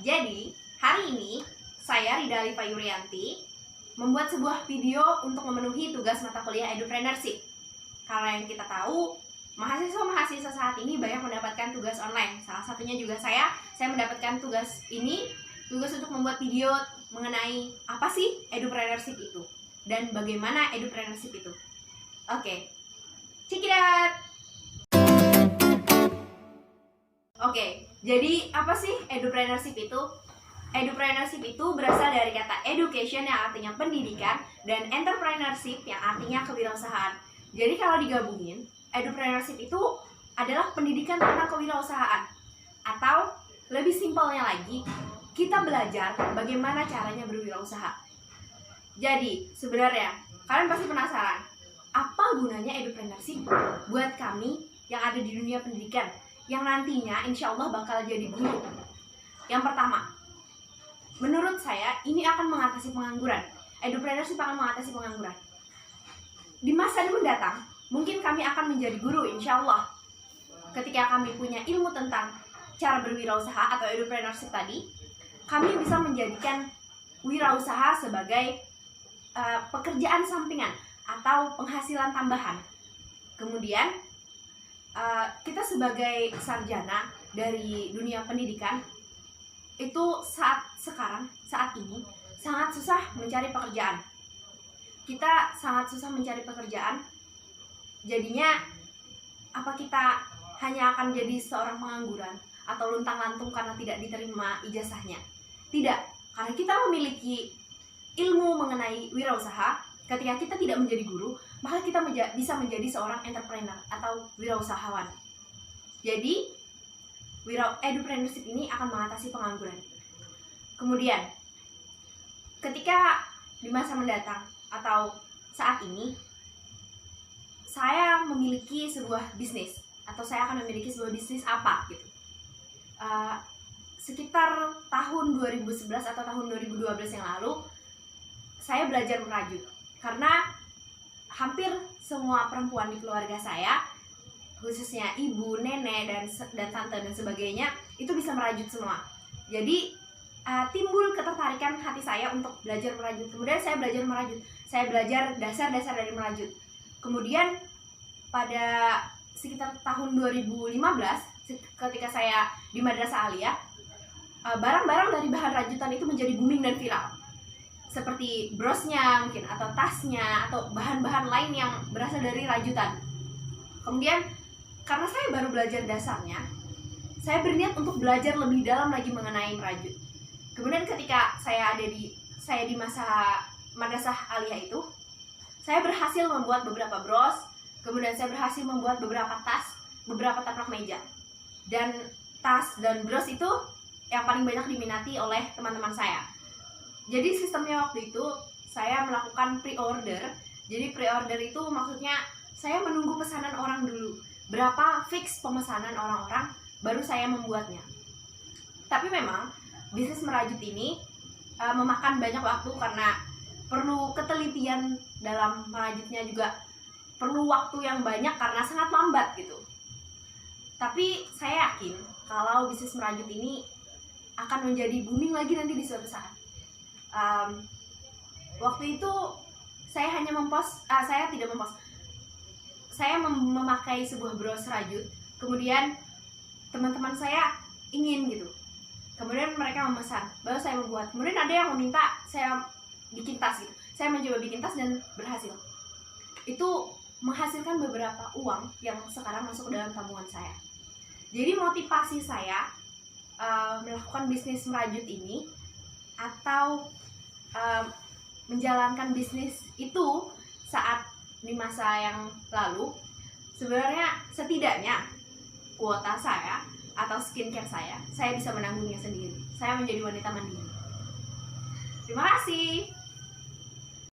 Jadi, hari ini saya Rida Alifa Yuryanti membuat sebuah video untuk memenuhi tugas mata kuliah Edupreneurship. Karena yang kita tahu, mahasiswa-mahasiswa saat ini banyak mendapatkan tugas online. Salah satunya juga saya mendapatkan tugas untuk membuat video mengenai apa sih Edupreneurship itu dan bagaimana Edupreneurship itu. Oke, check it out! Oke, jadi apa sih Edupreneurship itu? Edupreneurship itu berasal dari kata education yang artinya pendidikan dan entrepreneurship yang artinya kewirausahaan. Jadi kalau digabungin, Edupreneurship itu adalah pendidikan tentang kewirausahaan. Atau lebih simpelnya lagi, kita belajar bagaimana caranya berwirausaha. Jadi sebenarnya kalian pasti penasaran, apa gunanya Edupreneurship buat kami yang ada di dunia pendidikan, yang nantinya insya Allah bakal jadi guru. Yang pertama, menurut saya ini akan mengatasi pengangguran. Edupreneurship akan mengatasi pengangguran. Di masa mendatang, mungkin kami akan menjadi guru insya Allah. Ketika kami punya ilmu tentang cara berwirausaha atau Edupreneurship tadi, kami bisa menjadikan wirausaha sebagai pekerjaan sampingan atau penghasilan tambahan. Kemudian kita sebagai sarjana dari dunia pendidikan itu saat ini sangat susah mencari pekerjaan. Kita sangat susah mencari pekerjaan. Jadinya apa kita hanya akan jadi seorang pengangguran atau luntang-lantung karena tidak diterima ijazahnya? Tidak, karena kita memiliki ilmu mengenai wirausaha. Ketika kita tidak menjadi guru, maka kita bisa menjadi seorang entrepreneur atau wirausahawan. Jadi, Edupreneurship ini akan mengatasi pengangguran. Kemudian, ketika di masa mendatang atau saat ini, saya memiliki sebuah bisnis atau saya akan memiliki sebuah bisnis apa gitu. Sekitar tahun 2011 atau tahun 2012 yang lalu, saya belajar merajut. Karena hampir semua perempuan di keluarga saya, khususnya ibu, nenek, dan tante dan sebagainya, itu bisa merajut semua. Jadi timbul ketertarikan hati saya untuk belajar merajut. Kemudian saya belajar merajut. Saya belajar dasar-dasar dari merajut. Kemudian pada sekitar tahun 2015, ketika saya di Madrasah Aliyah, barang-barang dari bahan rajutan itu menjadi booming dan viral. Seperti brosnya mungkin, atau tasnya, atau bahan-bahan lain yang berasal dari rajutan. Kemudian karena saya baru belajar dasarnya, saya berniat untuk belajar lebih dalam lagi mengenai merajut. Kemudian ketika saya di masa Madrasah Aliyah itu, saya berhasil membuat beberapa bros. Kemudian saya berhasil membuat beberapa tas, beberapa taplak meja. Dan tas dan bros itu yang paling banyak diminati oleh teman-teman saya. Jadi sistemnya waktu itu saya melakukan pre-order. Jadi pre-order itu maksudnya saya menunggu pesanan orang dulu. Berapa fix pemesanan orang-orang, baru saya membuatnya. Tapi memang bisnis merajut ini memakan banyak waktu karena perlu ketelitian dalam merajutnya, juga perlu waktu yang banyak karena sangat lambat gitu. Tapi saya yakin kalau bisnis merajut ini akan menjadi booming lagi nanti di suatu saat. Waktu itu saya hanya saya memakai sebuah bros rajut. Kemudian teman-teman saya ingin gitu. Kemudian mereka memesan, baru saya membuat. Kemudian ada yang meminta saya bikin tas gitu. Saya mencoba bikin tas dan berhasil. Itu menghasilkan beberapa uang yang sekarang masuk ke dalam tabungan saya. Jadi motivasi saya melakukan bisnis merajut ini atau menjalankan bisnis itu saat di masa yang lalu, sebenarnya setidaknya kuota saya atau skincare saya bisa menanggungnya sendiri. Saya menjadi wanita mandiri. Terima kasih.